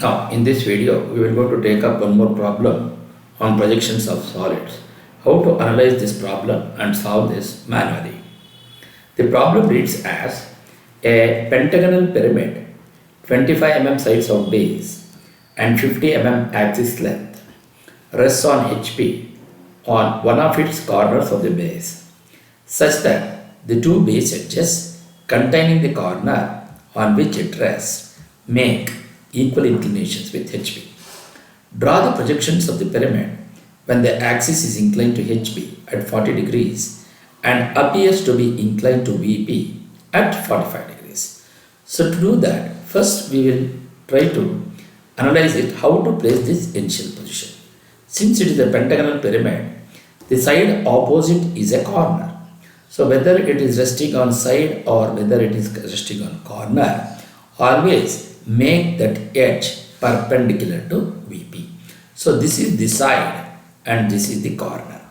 Now, in this video, we will go to take up one more problem on projections of solids. How to analyze this problem and solve this manually. The problem reads as a pentagonal pyramid, 25 mm sides of base and 50 mm axis length, rests on HP on one of its corners of the base, such that the two base edges containing the corner on which it rests make equal inclinations with HP. Draw the projections of the pyramid when the axis is inclined to HP at 40 degrees and appears to be inclined to VP at 45 degrees. So to do that, first we will try to analyze it how to place this initial position. Since it is a pentagonal pyramid, the side opposite is a corner. So whether it is resting on side or whether it is resting on corner, always make that edge perpendicular to VP. So this is the side and this is the corner.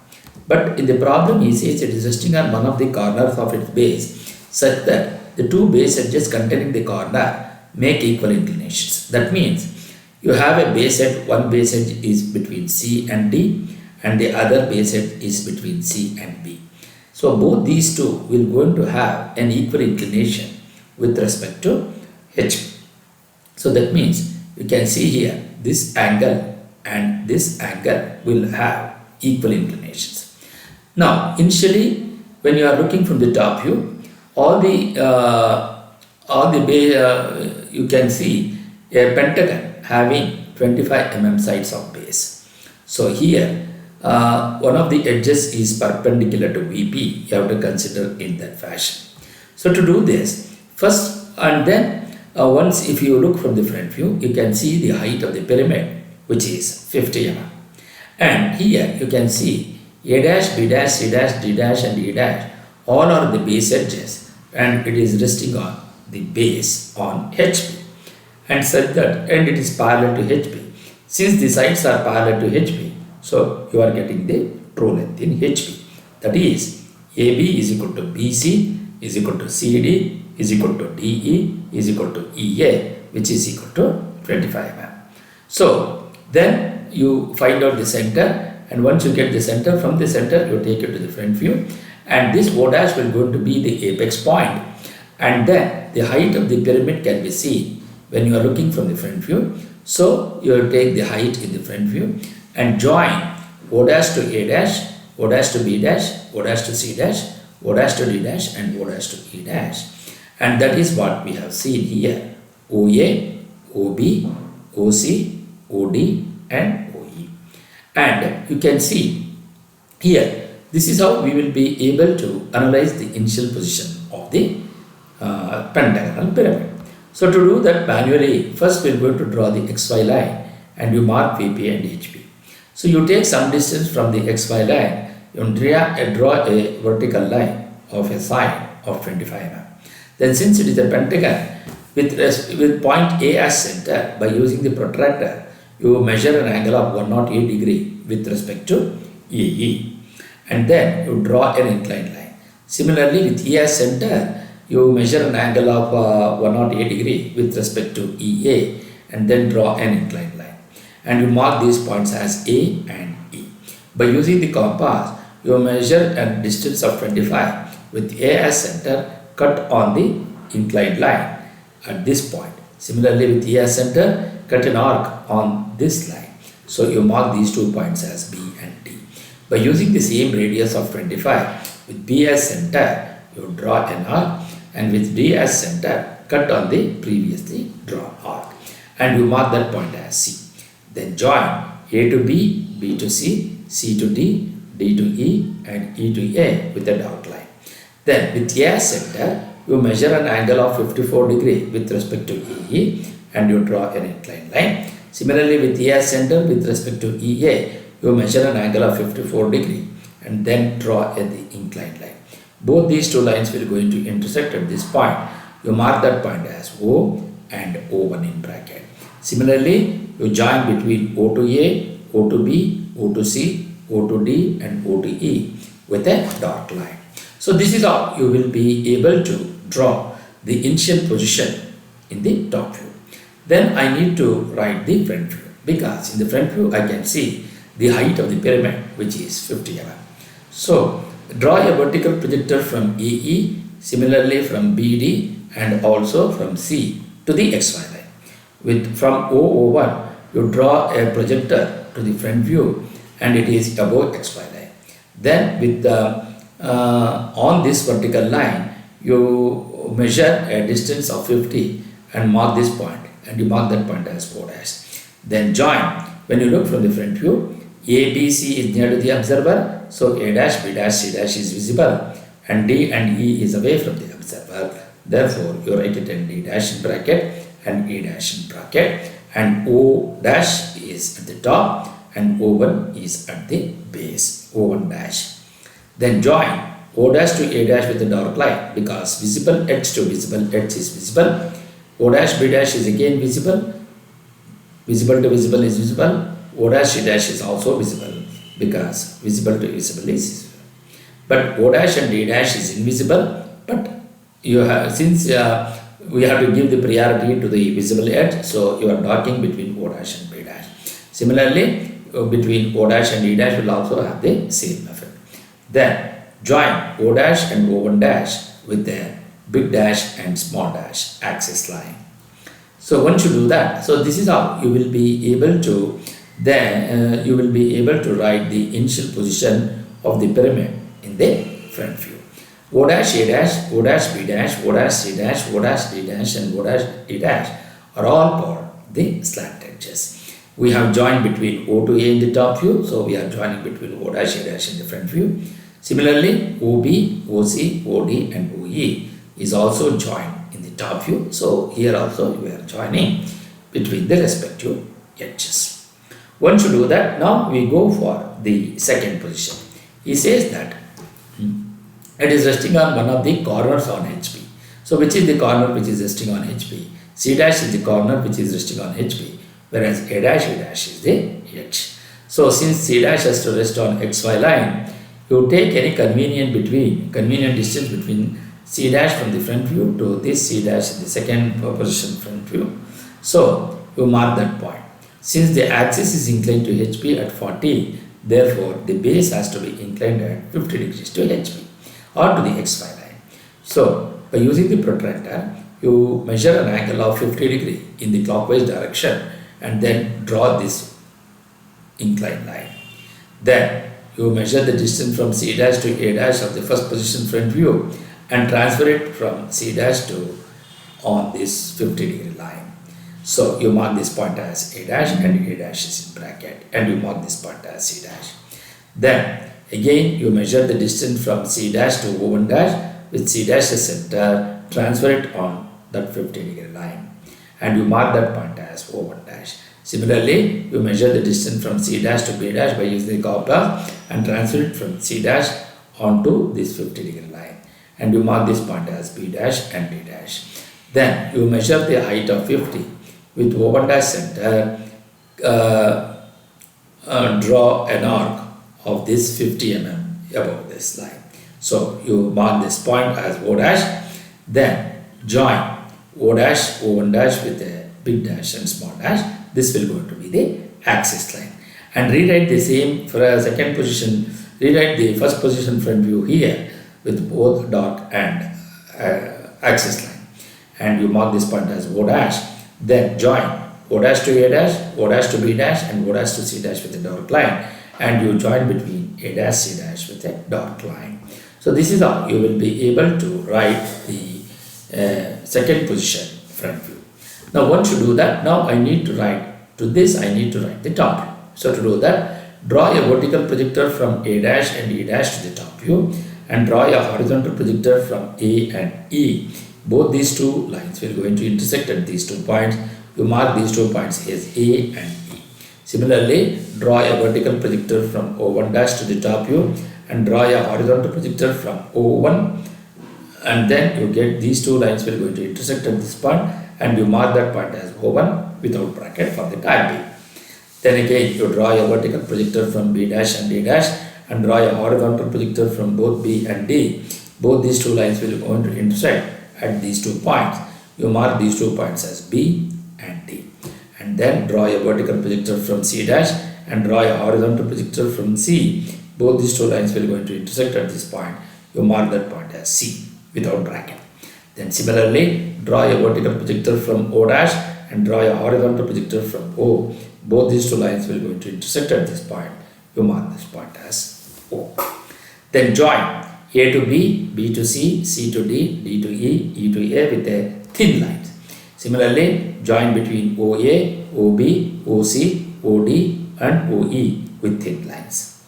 But in the problem he says it is resting on one of the corners of its base such that the two base edges containing the corner make equal inclinations. That means you have a base edge, one base edge is between C and D and the other base edge is between C and B. So both these two will going to have an equal inclination with respect to HP. So that means you can see here this angle and this angle will have equal inclinations. Now initially when you are looking from the top view, you can see a pentagon having 25 mm sides of base. So here one of the edges is perpendicular to VP. You have to consider in that fashion. So to do this, first and then once if you look from the front view, you can see the height of the pyramid, which is 50 mm. And here you can see A dash, B dash, C dash, D dash and E dash, all are the base edges and it is resting on the base on HP and such that and it is parallel to HP. Since the sides are parallel to HP, so you are getting the true length in HP. That is AB is equal to BC is equal to CD is equal to DE is equal to EA, which is equal to 25 mm. So then you find out the center, and once you get the center, from the center you take it to the front view, and this O dash will going to be the apex point, and then the height of the pyramid can be seen when you are looking from the front view. So you will take the height in the front view and join O dash to A dash, O dash to B dash, O dash to C dash, O dash to D dash and O dash to E dash. And that is what we have seen here: OA, OB, OC, OD and OE. And you can see here, this is how we will be able to analyze the initial position of the pentagonal pyramid. So to do that manually, first we are going to draw the XY line and you mark VP and HP. So you take some distance from the XY line, you draw a vertical line of a side of 25 mm. Then since it is a pentagon, with point A as center, by using the protractor, you measure an angle of 108 degree with respect to EE. And then you draw an inclined line. Similarly, with E as center, you measure an angle of 108 degree with respect to EA and then draw an inclined line. And you mark these points as A and E. By using the compass, you measure a distance of 25 with A as center, cut on the inclined line at this point. Similarly with E as center, cut an arc on this line. So you mark these 2 points as B and D. By using the same radius of 25, with B as center, you draw an arc, and with D as center, cut on the previously drawn arc. And you mark that point as C. Then join A to B, B to C, C to D, D to E and E to A with a dot line. Then with A as center, you measure an angle of 54 degree with respect to EE and you draw an inclined line. Similarly with A as center with respect to EA, you measure an angle of 54 degree and then draw the inclined line. Both these two lines will going to intersect at this point. You mark that point as O and O1 in bracket. Similarly, you join between O to A, O to B, O to C, O to D and O to E with a dot line. So this is how you will be able to draw the initial position in the top view. Then I need to write the front view, because in the front view I can see the height of the pyramid, which is 50 mm. So draw a vertical projector from EE, similarly from BD and also from C to the XY line. From O1, you draw a projector to the front view and it is above XY line. Then on this vertical line, you measure a distance of 50 and mark this point, and you mark that point as O dash. Then join. When you look from the front view, A, B, C is near to the observer, so A dash, B dash, C dash is visible, and D and E is away from the observer. Therefore, you write it in D dash in bracket and E dash in bracket, and O dash is at the top and O1 is at the base, O1 dash. Then join O dash to A dash with a dark line, because visible edge to visible edge is visible. O dash B dash is again visible. Visible to visible is visible. O dash C dash is also visible, because visible to visible is visible. But O dash and D dash is invisible. But you have, since we have to give the priority to the visible edge, so you are darkening between O dash and B dash. Similarly, between O dash and D dash will also have the same method. Then join O dash and O1 dash with the big dash and small dash axis line. So once you do that, so this is how you will be able to write the initial position of the pyramid in the front view. O dash A dash, O dash B dash, O dash C dash, O dash D dash and O dash E dash are all called the slant edges. We have joined between O to A in the top view, so we are joining between O dash A dash in the front view. Similarly, OB, OC, OD and OE is also joined in the top view. So here also we are joining between the respective edges. Once you do that, now we go for the second position. He says that it is resting on one of the corners on HP. So which is the corner which is resting on HP? C dash is the corner which is resting on HP, whereas A dash, A dash is the edge. So since C dash has to rest on XY line, you take any convenient distance between C dash from the front view to this C dash in the second position front view. So you mark that point. Since the axis is inclined to HP at 40, therefore the base has to be inclined at 50 degrees to HP or to the XY line. So by using the protractor, you measure an angle of 50 degree in the clockwise direction and then draw this inclined line. Then you measure the distance from C dash to A dash of the first position front view and transfer it from C dash to on this 50 degree line. So you mark this point as A dash and A dash is in bracket, and you mark this point as C dash. Then again you measure the distance from C dash to O1 dash with C dash as center, transfer it on that 50 degree line, and you mark that point as O1 dash. Similarly, you measure the distance from C dash to B dash by using the compass and transfer it from C dash onto this 50 degree line, and you mark this point as B dash and D dash. Then you measure the height of 50 with O1 dash center, draw an arc of this 50 mm above this line. So you mark this point as O dash, then join O dash, O1 dash with a big dash and small dash. This will go to be the axis line. And rewrite the same for a second position. Rewrite the first position front view here with both dot and axis line. And you mark this point as O dash. Then join O dash to A dash, O dash to B dash and O dash to C dash with a dot line. And you join between A dash, C dash with a dot line. So this is how you will be able to write the second position front view. Now once you do that, now I need to write the top view. So to do that, draw a vertical projector from A dash and E dash to the top view and draw a horizontal projector from A and E. Both these two lines will going to intersect at these 2 points. You mark these 2 points as A and E. Similarly, draw a vertical projector from O1 dash to the top view and draw a horizontal projector from O1, and then you get these 2 lines will going to intersect at this point, and you mark that point as O1 without bracket for the time being. Then again you draw a vertical projector from B dash and D dash and draw a horizontal projector from both B and D. Both these 2 lines will going to intersect at these 2 points. You mark these 2 points as B and D. And then draw a vertical projector from C dash and draw a horizontal projector from C. Both these two lines will going to intersect at this point. You mark that point as C without bracket. Then similarly, draw a vertical projector from O dash and draw a horizontal projector from O. Both these two lines will going to intersect at this point. You mark this point as O. Then join A to B, B to C, C to D, D to E, E to A with a thin line. Similarly, join between OA, OB, OC, OD and OE with thin lines.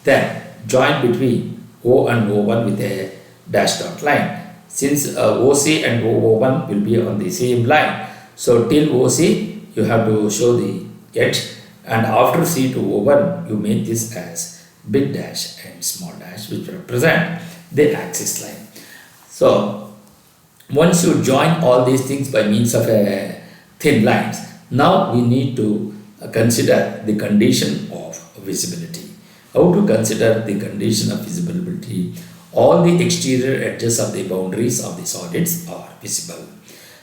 Then join between O and O1 with a dashed dot line. Since OC and O1 will be on the same line, so till OC you have to show the edge, and after C to O1 you make this as big dash and small dash, which represent the axis line. So once you join all these things by means of a thin lines, now we need to consider the condition of visibility. How to consider the condition of visibility? All the exterior edges of the boundaries of the solids are visible.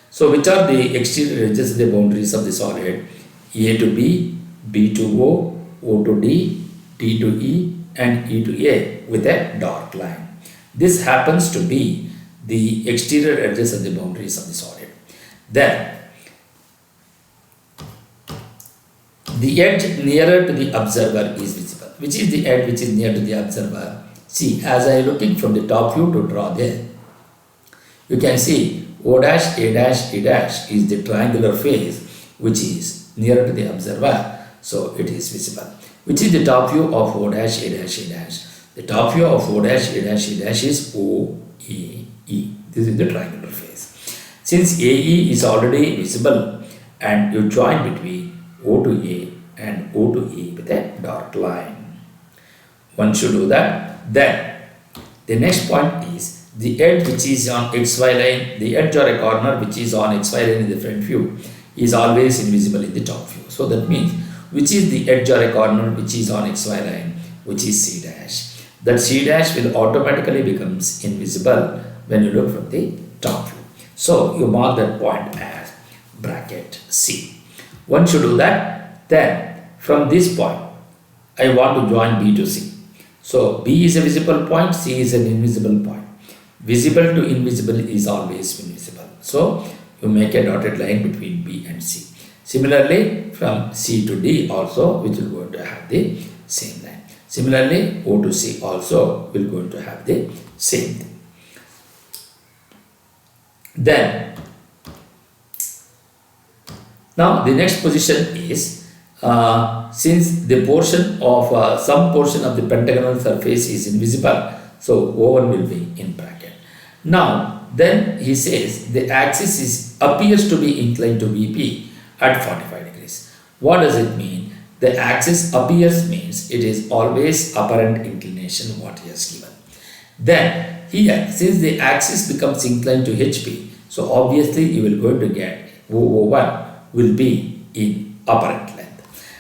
So which are the exterior edges of the boundaries of the solid? A to B, B to O, O to D, D to E and E to A with a dark line. This happens to be the exterior edges of the boundaries of the solid. Then the edge nearer to the observer is visible. Which is the edge which is near to the observer? See, as I am looking from the top view to draw there, you can see O dash, A dash, E dash is the triangular face which is nearer to the observer, so it is visible. Which is the top view of O dash, A dash, E dash? The top view of O dash, A dash, E dash is O, A, E. This is the triangular face. Since AE is already visible and you join between O to A and O to E with a dark line. Once you do that, then the next point is the edge which is on XY line, the edge or a corner which is on XY line in the front view is always invisible in the top view. So that means which is the edge or a corner which is on XY line, which is C dash. That C dash will automatically becomes invisible when you look from the top view. So you mark that point as bracket C. Once you do that, then from this point I want to join B to C. So B is a visible point, C is an invisible point. Visible to invisible is always invisible. So you make a dotted line between B and C. Similarly, from C to D also, which will going to have the same line. Similarly, O to C also will going to have the same thing. Then, now the next position is since the portion of some portion of the pentagonal surface is invisible, so O1 will be in bracket. Now, then he says the axis appears to be inclined to VP at 45 degrees. What does it mean? The axis appears means it is always apparent inclination what he has given. Then here, since the axis becomes inclined to HP, so obviously you will going to get O1 will be in apparent length.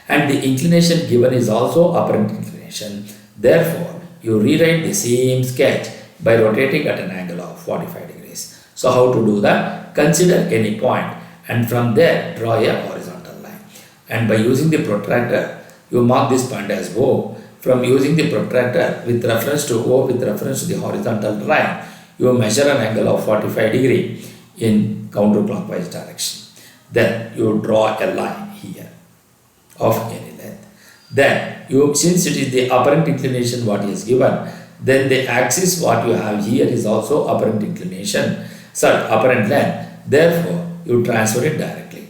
And the inclination given is also apparent inclination. Therefore, you rewrite the same sketch by rotating at an angle of 45 degrees. So how to do that? Consider any point and from there draw a horizontal line. And by using the protractor, you mark this point as O. From using the protractor with reference to O with reference to the horizontal line, you measure an angle of 45 degree in counterclockwise direction. Then you draw a line here of any length. Then you, since it is the apparent inclination what is given, then the axis what you have here is also apparent inclination, apparent length. Therefore, you transfer it directly.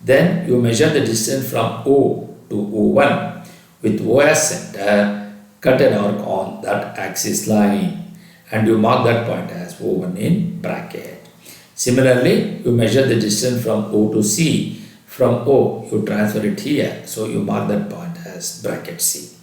Then you measure the distance from O to O1 with O as center, cut an arc on that axis line and you mark that point as O1 in bracket. Similarly, you measure the distance from O to C. From O, you transfer it here. So you mark that point as bracket C.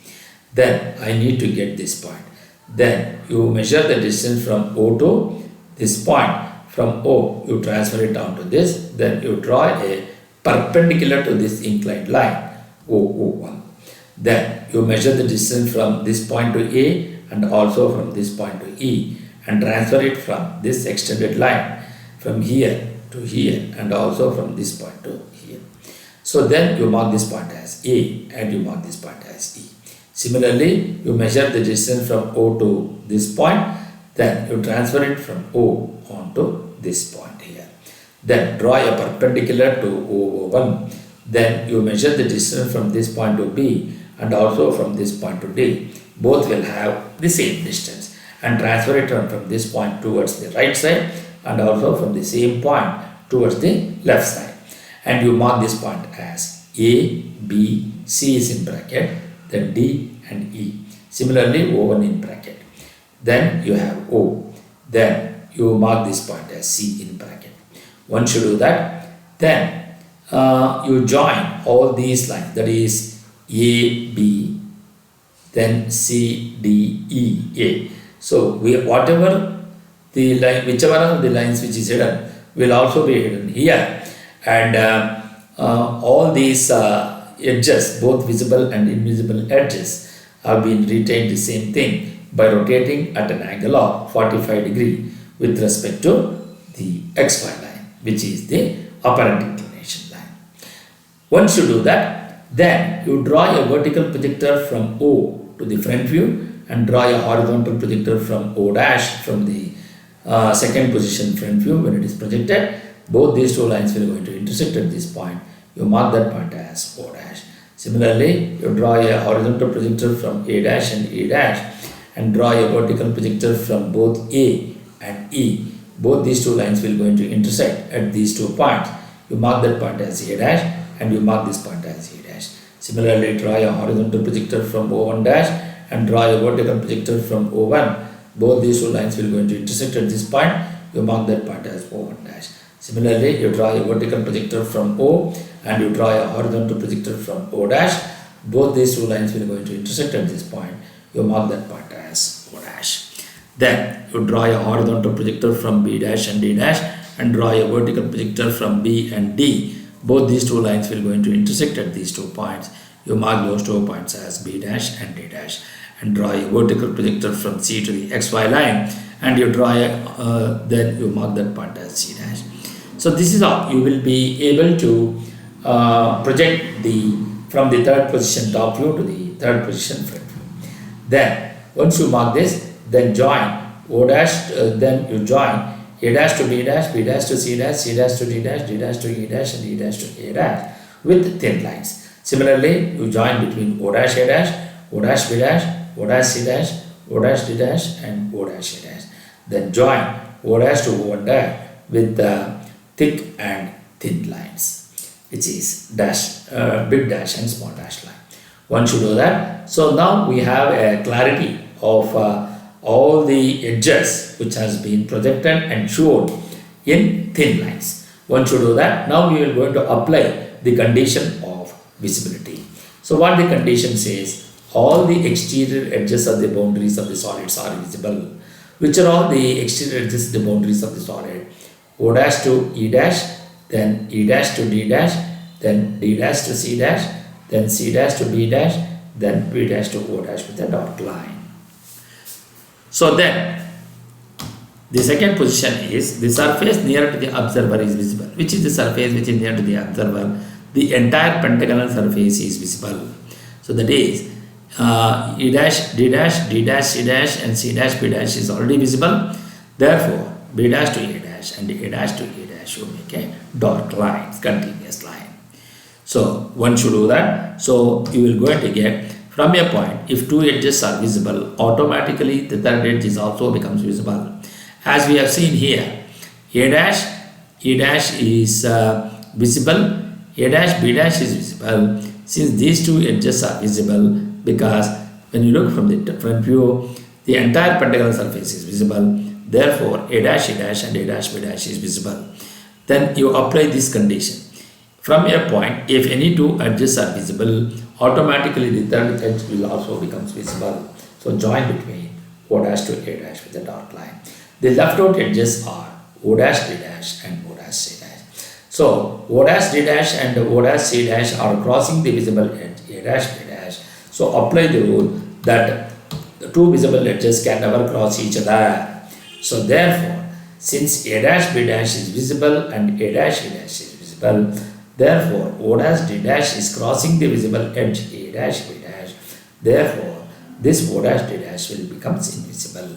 Then I need to get this point. Then you measure the distance from O to this point. From O, you transfer it down to this. Then you draw a perpendicular to this inclined line, O1. Then you measure the distance from this point to A and also from this point to E and transfer it from this extended line from here to here and also from this point to here. So then you mark this point as A and you mark this point as E. Similarly, you measure the distance from O to this point, then you transfer it from O onto this point here. Then draw a perpendicular to O1. Then you measure the distance from this point to B and also from this point to D. Both will have the same distance, and transfer it from this point towards the right side and also from the same point towards the left side. And you mark this point as A, B, C is in bracket, then D and E. Similarly, O1 in bracket. Then you have O. Then you mark this point as C in bracket. Once you do that, then you join all these lines, that is A, B, then C, D, E, A. So whatever the line, whichever of the lines which is hidden will also be hidden here, and all these edges, both visible and invisible edges, have been retained the same thing by rotating at an angle of 45 degree with respect to the XY line, which is the apparent inclination line. Once you do that, then you draw a vertical projector from O to the front view and draw a horizontal projector from O dash from the second position front view. When it is projected, both these two lines will going to intersect at this point. You mark that point as O dash. Similarly, you draw a horizontal projector from A dash and E dash and draw a vertical projector from both A and E. Both these two lines will going to intersect at these 2 points. You mark that point as A dash and you mark this point as E dash. Similarly, draw a horizontal projector from O1 dash and draw a vertical projector from O1. Both these two lines will going to intersect at this point. You mark that point as O1 dash. Similarly, you draw a vertical projector from O and you draw a horizontal projector from O dash. Both these two lines will going to intersect at this point. You mark that point as O dash. Then you draw a horizontal projector from B dash and D dash and draw a vertical projector from B and D. Both these two lines will going to intersect at these 2 points. You mark those 2 points as B dash and D dash and draw a vertical projector from C to the XY line and you draw a, then you mark that point as C dash. So this is how you will be able to project from the third position top view to the third position front view. Then once you mark this, then join O dash, then you join A dash to B dash, B dash to C dash, C dash to D dash, D dash to E dash and E dash to A dash with thin lines. Similarly, you join between O dash A dash, O dash B dash, O dash C dash, O dash D dash and O dash A dash. Then join O dash to O1 dash with thick and thin lines, which is dash, big dash and small dash line. Once you do that, so now we have a clarity of all the edges which has been projected and shown in thin lines. Once you do that, now we are going to apply the condition of visibility. So what the condition says, all the exterior edges of the boundaries of the solids are visible. Which are all the exterior edges, the boundaries of the solid? O dash to E dash, then E dash to D dash, then D dash to C dash, then C dash to B dash, then B dash to O dash with a dot line. So then, the second position is the surface near to the observer is visible. Which is the surface which is near to the observer? The entire pentagonal surface is visible. So that is E dash, D dash, D dash, C dash and C dash, B dash is already visible. Therefore, B dash to A dash and A dash to E dash you make a dot line, continuous line. So once you do that, so you will going to get from a point, if 2 edges are visible, automatically the third edge is also becomes visible. As we have seen here, A dash, E dash is visible, A dash, B dash is visible. Since these 2 edges are visible, because when you look from the front view, the entire pentagonal surface is visible. Therefore, A dash, E dash and A dash, B dash is visible. Then you apply this condition. From a point, if any 2 edges are visible, automatically the third edge will also becomes visible. So join between O dash to A dash with a dark line. The left out edges are O dash D dash and O dash C dash. So O dash D dash and O dash C dash are crossing the visible edge A dash B dash. So apply the rule that the 2 visible edges can never cross each other. So therefore, since A dash B dash is visible and A dash E dash is visible, Therefore, O dash D dash is crossing the visible edge A dash B dash. Therefore, this O dash D dash will become invisible.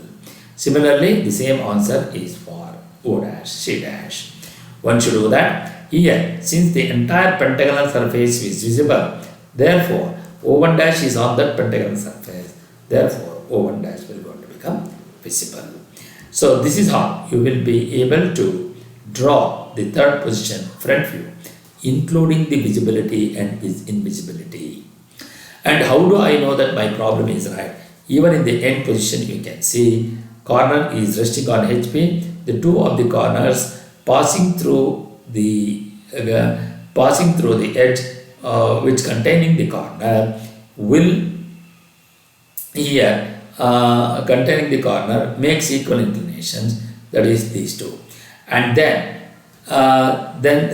Similarly, the same answer is for O dash C dash. Once you do that, here, since the entire pentagonal surface is visible, therefore, O1 dash is on that pentagonal surface. Therefore, O1 dash will going to become visible. So, this is how you will be able to draw the third position front view, including the visibility and invisibility. And how do I know that my problem is right? Even in the end position, you can see corner is resting on HP. The two of the corners passing through the edge which containing the corner will here containing the corner makes equal inclinations, that is these two, and then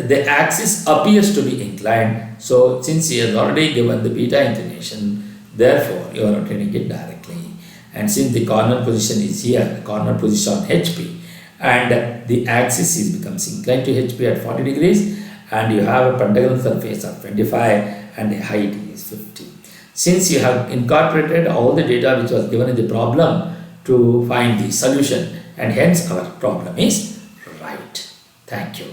the axis appears to be inclined. So since he has already given the beta inclination, therefore you are obtaining it directly. And since the corner position is here, the corner position on HP, and the axis is becomes inclined to HP at 40 degrees, and you have a pentagonal surface of 25 and the height is 50. Since you have incorporated all the data which was given in the problem to find the solution, and hence our problem is right. Thank you.